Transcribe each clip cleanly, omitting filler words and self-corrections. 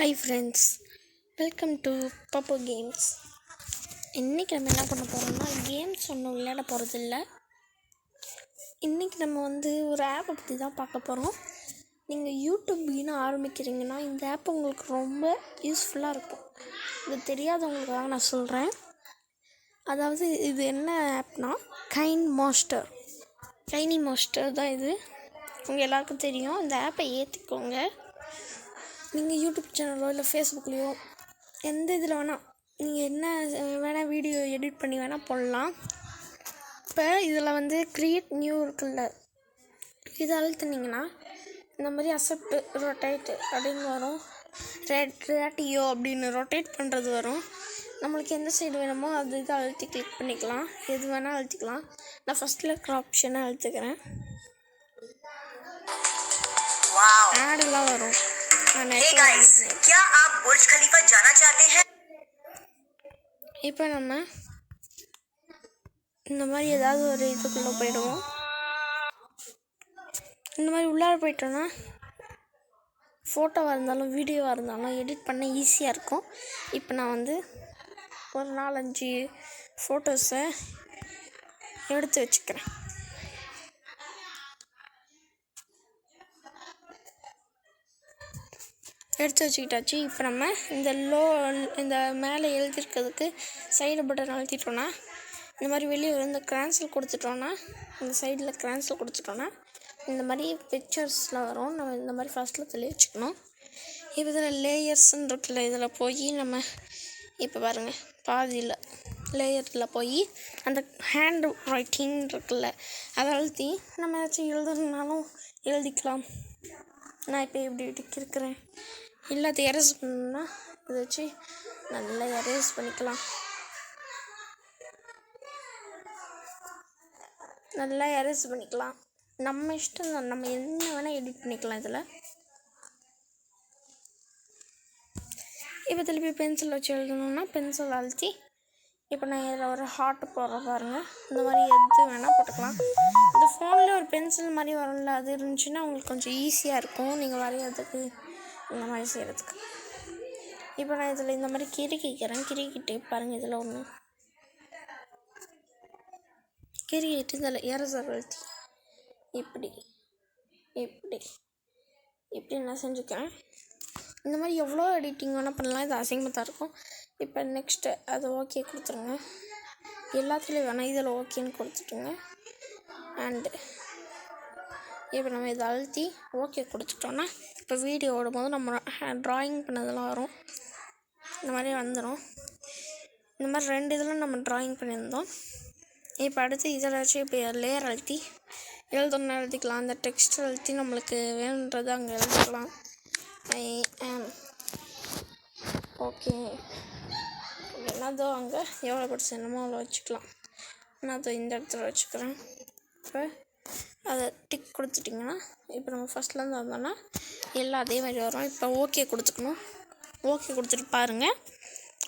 Hi friends, welcome to Pappu games. இன்றைக்கி நம்ம என்ன பண்ண போகிறோம்னா, கேம்ஸ் ஒன்றும் விளையாட போகிறதில்ல. இன்றைக்கி நம்ம ஒரு ஆப்பை பற்றி தான் பார்க்க போகிறோம். நீங்கள் யூடியூப்னு ஆரம்பிக்கிறீங்கன்னா இந்த ஆப் உங்களுக்கு ரொம்ப யூஸ்ஃபுல்லாக இருக்கும். இது தெரியாதவங்களுக்காக நான் சொல்கிறேன். அதாவது இது என்ன ஆப்னா கைனி மாஸ்டர் தான் இது. உங்கள் எல்லாருக்கும் தெரியும். இந்த ஆப்பை ஏற்றிக்கோங்க. நீங்கள் யூடியூப் சேனலோ இல்லை ஃபேஸ்புக்லேயோ எந்த இதில் வேணால் நீங்கள் என்ன வேணால் வீடியோ எடிட் பண்ணி வேணால் போடலாம். இப்போ இதில் க்ரியேட் நியூ இருக்குல்ல, இதை அழுத்துனீங்கன்னா இந்த மாதிரி அசெப்ட் ரொட்டேட் அப்படின்னு வரும். ரேட்டியோ அப்படின்னு ரொட்டேட் பண்ணுறது வரும். நம்மளுக்கு எந்த சைடு வேணுமோ அது இதை அழுத்தி கிளிக் பண்ணிக்கலாம். எது வேணால் அழுத்திக்கலாம். நான் ஃபஸ்ட்டில் இருக்கிற ஆப்ஷனை அழுத்துக்கிறேன். ஆடெல்லாம் வரும். இப்போ நம்ம இந்த மாதிரி ஏதாவது ஒரு இதுக்குள்ளே போயிடுவோம். இந்த மாதிரி உள்ளார போயிட்டோன்னா ஃபோட்டோவாக இருந்தாலும் வீடியோவாக இருந்தாலும் எடிட் பண்ண ஈஸியாக இருக்கும். இப்போ நான் ஒரு 4-5 ஃபோட்டோஸை எடுத்து வச்சுக்கிறேன். எடுத்து வச்சுக்கிட்டாச்சு. இப்போ நம்ம இந்த மேலே எழுதிருக்கிறதுக்கு சைடு பட்டன் அழுத்திட்டோன்னா இந்த மாதிரி வெளியே இந்த கேன்சல் கொடுத்துட்டோன்னா இந்த சைடில் கேன்சல் கொடுத்துட்டோன்னா இந்த மாதிரி பிக்சர்ஸில் வரும். நம்ம இந்த மாதிரி ஃபஸ்ட்டில் தெளிய வச்சுக்கணும். இப்போ இதில் லேயர்ஸ்ன்னு இருக்குல்ல, இதில் போய் நம்ம இப்போ பாருங்கள் பாதியில் லேயரில் போய் அந்த ஹேண்ட் ரைட்டிங் இருக்குல்ல, அதை அழுத்தி நம்ம ஏதாச்சும் எழுதுனாலும் எழுதிக்கலாம். நான் இப்போ எப்படி இருக்கிறேன் இல்லை அதை எரேஸ் பண்ணணும்னா இதை வச்சு நல்லா எரேஸ் பண்ணிக்கலாம். நம்ம இஷ்டம் தான், நம்ம என்ன வேணால் எடிட் பண்ணிக்கலாம் இதில். இப்போ திருப்பி பென்சில் வச்சு எழுதணுன்னா பென்சில் அழுத்தி இப்போ நான் இதில் ஒரு ஹார்ட் போடுற பாருங்கள். இந்த மாதிரி எது வேணால் போட்டுக்கலாம். இந்த ஃபோனில் ஒரு பென்சில் மாதிரி வரும்ல, அது இருந்துச்சுன்னா உங்களுக்கு கொஞ்சம் ஈஸியாக இருக்கும் நீங்கள் வரைகிறதுக்கு, இந்த மாதிரி செய்கிறதுக்கு. இப்போ நான் இதில் இந்த மாதிரி கிறுக்கிட்டு பாருங்கள். இதில் ஒன்று கிறுக்கிட்டு இதில் எரேசர் அழுத்தி இப்படி நான் செஞ்சுக்கிறேன். இந்த மாதிரி எவ்வளோ எடிட்டிங் வேணால் பண்ணலாம். இது அசிங்கமாக இருக்கும். இப்போ நெக்ஸ்ட்டு அது ஓகே கொடுத்துருங்க. எல்லாத்துலேயும் வேணால் இதில் ஓகேன்னு கொடுத்துட்டுங்க. அண்டு இப்போ நம்ம இதை அழுத்தி ஓகே கொடுத்துட்டோன்னா இப்போ வீடியோ ஓடும்போது நம்ம ட்ராயிங் பண்ணதெல்லாம் வரும். இந்த மாதிரி வந்துடும். இந்த மாதிரி 2 இதில் நம்ம ட்ராயிங் பண்ணியிருந்தோம். இப்போ அடுத்து இதில் வச்சு இப்போ லேயர் அழுத்தி எழுதணும்னு எழுதிக்கலாம். அந்த டெக்ஸ்ட் அழுத்தி நம்மளுக்கு வேணுன்றது அங்கே எழுதிக்கலாம். ஐ ஆம் ஓகே என்னதோ அங்கே எவ்வளோ படிச்சு என்னமோ அவ்வளோ வச்சுக்கலாம். நான் இந்த இடத்துல வச்சுக்கிறேன். இப்போ அதை டிக் கொடுத்துட்டிங்கன்னா இப்போ நம்ம ஃபஸ்ட்லேருந்து வந்தோன்னா எல்லாம் அதே மாதிரி வரும். இப்போ ஓகே கொடுத்துக்கணும். ஓகே கொடுத்துட்டு பாருங்கள்,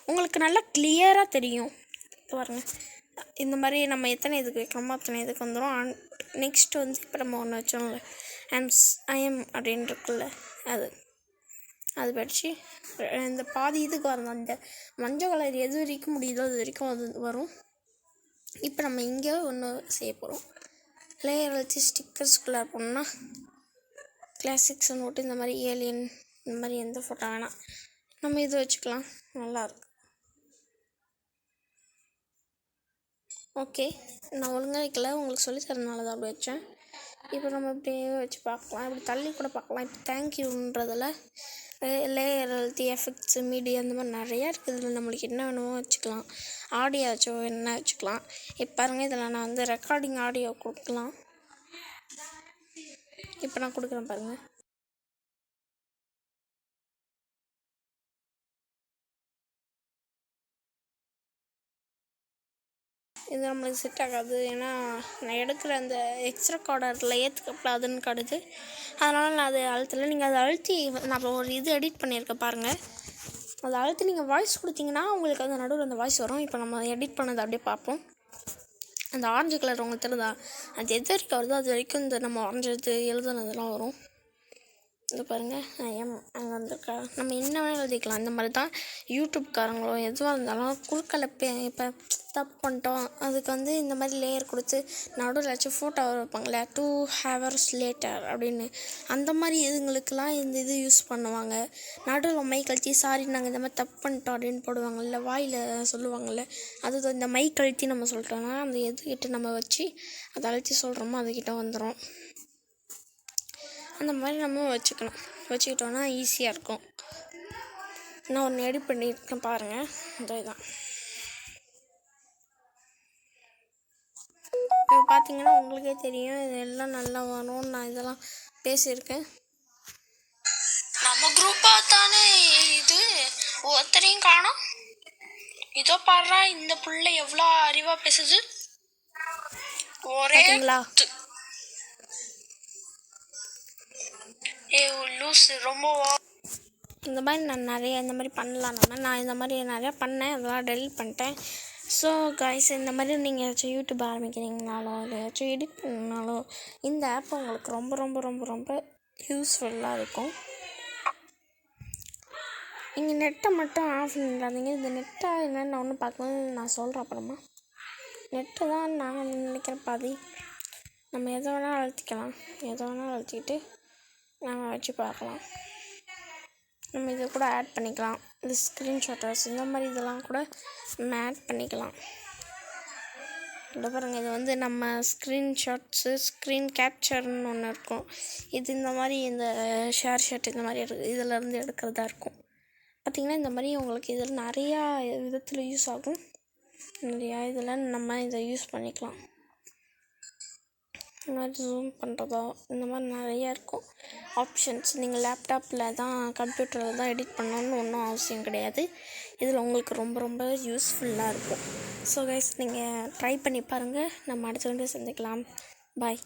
உங்களுக்கு நல்லா கிளியராக தெரியும். பாருங்கள், இந்த மாதிரி நம்ம எத்தனை இதுக்கு வைக்கணுமோ அத்தனை இதுக்கு வந்துடும். நெக்ஸ்ட் இப்போ நம்ம ஒன்று வச்சோம்ல ஐஎம் அப்படின்னு இருக்குல்ல, அது படித்து இந்த பாதி இதுக்கு வரணும். அந்த மஞ்சள் கலர் எது வரைக்கும் முடியுதோ அது வரைக்கும் அது வரும். இப்போ நம்ம இங்கே ஒன்று செய்ய போகிறோம். லேயர் வச்சு ஸ்டிக்கர்ஸ்குள்ளே போனோம்னா கிளாசிக்ஸ்ன்னு போட்டு இந்த மாதிரி ஏலியன் இந்த மாதிரி எந்த ஃபோட்டோ வேணால் நம்ம இது வச்சுக்கலாம். நல்லாயிருக்கும். ஓகே, நான் ஒழுங்காக வைக்கல, உங்களுக்கு சொல்லி தரனால தான் அப்படி வச்சேன். இப்போ நம்ம இப்படியே வச்சு பார்க்கலாம். இப்படி தள்ளி கூட பார்க்கலாம். இப்போ தேங்க்யூன்றதில் லேயர் அழுத்தி எஃபெக்ட்ஸு மீடியா அந்த மாதிரி நிறையா இருக்குது. இதில் நம்மளுக்கு என்ன வேணுமோ வச்சுக்கலாம். ஆடியோ வச்சோ என்ன வச்சுக்கலாம். இப்போ பாருங்கள், இதில் நான் ரெக்கார்டிங் ஆடியோ கொடுக்கலாம். இப்போ நான் கொடுக்குறேன் பாருங்கள். இது நம்மளுக்கு செட் ஆகாது. ஏன்னா நான் எடுக்கிற அந்த எக்ஸ்ட்ரா கார்டரில் ஏற்றுக்கப்படாதுன்னு காடுது. அதனால் நான் அதை அழுத்தலை. நீங்கள் அதை அழுத்தி நான் ஒரு இது எடிட் பண்ணியிருக்கேன் பாருங்கள். அதை அழுத்தி நீங்கள் வாய்ஸ் கொடுத்தீங்கன்னா உங்களுக்கு அந்த நடுவில் அந்த வாய்ஸ் வரும். இப்போ நம்ம எடிட் பண்ணதை அப்படியே பார்ப்போம். அந்த ஆரஞ்சு கலர் உங்களுக்கு தெரியுதா? அது எது வரைக்கும் வருதோ அது வரைக்கும் இந்த நம்ம ஆரஞ்சு எழுதுனதெல்லாம் வரும். இது பாருங்கள் அங்கே வந்துருக்கா. நம்ம என்ன வேணாலும் எழுதிக்கலாம். இந்த மாதிரி தான் யூடியூப்காரங்களோ எதுவாக இருந்தாலும் குறுக்கல இப்போ தப்பு பண்ணிட்டோம் அதுக்கு வந்து இந்த மாதிரி லேயர் கொடுத்து நடுவில் வச்சு ஃபோட்டோ வைப்பாங்களே 2 hours லேட்டர் அப்படின்னு. அந்த மாதிரி இதுங்களுக்கெல்லாம் இந்த இது யூஸ் பண்ணுவாங்க. நடுவில் மை கழிச்சி சாரி நாங்கள் இந்த மாதிரி தப்பு பண்ணிட்டோம் அப்படின்னு போடுவாங்கள்ல, வாயில் சொல்லுவாங்கள்ல, அது இந்த மை கழித்து நம்ம சொல்லிட்டோம்னா அந்த எதுக்கிட்ட நம்ம வச்சு அதை அழைச்சி சொல்கிறோமோ அதுக்கிட்ட வந்துடும். அந்த மாதிரி நம்ம வச்சுக்கிட்டோன்னா ஈஸியாக இருக்கும். நான் ஒன்று எடிட் பண்ணியிருக்கேன் பாருங்கள். இதுதான் இப்போ பார்த்தீங்கன்னா உங்களுக்கே தெரியும் இது எல்லாம் நல்லா வரும். நான் இதெல்லாம் பேசியிருக்கேன். நம்ம குரூப்பாக தானே இது, ஒருத்தரையும் காணோம். இதோ பாடுறா இந்த பிள்ளை எவ்வளோ அறிவாக பேசுது. ஒரேங்களா லூஸு ரொம்ப. இந்த மாதிரி நான் நிறைய இந்த மாதிரி பண்ணலாம். நான் இந்த மாதிரி நிறையா பண்ணேன், அதெல்லாம் டெலிட் பண்ணிட்டேன். ஸோ கைஸ், இந்த மாதிரி நீங்கள் ஏதாச்சும் யூடியூப் ஆரம்பிக்கிறீங்கனாலோ இல்லை ஏதாச்சும் எடிட் பண்ணினாலோ இந்த ஆப் உங்களுக்கு ரொம்ப ரொம்ப ரொம்ப ரொம்ப யூஸ்ஃபுல்லாக இருக்கும். நீங்கள் நெட்டை மட்டும் ஆஃப் பண்ணிடாதீங்க. இந்த நெட்டை என்னென்னு ஒன்று பார்க்கணும் நான் சொல்கிறேன் அப்புறமா. நெட்டு தான் நான் நினைக்கிற பாதி. நம்ம எதை வேணாலும் அழுத்திக்கலாம், எதை வேணாலும் அழுத்திக்கிட்டு நம்ம வச்சு பார்க்கலாம். நம்ம இதை கூட ஆட் பண்ணிக்கலாம். இந்த ஸ்க்ரீன்ஷாட்டர்ஸ் இந்த மாதிரி இதெல்லாம் கூட நம்ம ஆட் பண்ணிக்கலாம். இதை பாருங்கள், இது வந்து நம்ம ஸ்க்ரீன்ஷாட்ஸு ஸ்க்ரீன் கேப்சர்னு ஒன்று இருக்கும். இது இந்த மாதிரி இந்த ஷேர் ஷாட் இந்த மாதிரி இதிலேருந்து எடுக்கிறதா இருக்கும். பார்த்திங்கன்னா இந்த மாதிரி உங்களுக்கு இதில் நிறையா விதத்தில் யூஸ் ஆகும். நிறையா இதில் நம்ம இதை யூஸ் பண்ணிக்கலாம். இந்த மாதிரி ஜூம் பண்ணுறதோ இந்த மாதிரி நிறையா இருக்கும் ஆப்ஷன்ஸ். நீங்கள் லேப்டாப்பில் தான் கம்ப்யூட்டரில் தான் எடிட் பண்ணணுன்னு ஒன்றும் அவசியம் கிடையாது. இதில் உங்களுக்கு ரொம்ப ரொம்ப யூஸ்ஃபுல்லாக இருக்கும். ஸோ கைஸ், நீங்கள் ட்ரை பண்ணி பாருங்கள். நம்ம அடுத்த வீடியோ சந்திக்கலாம். பாய்.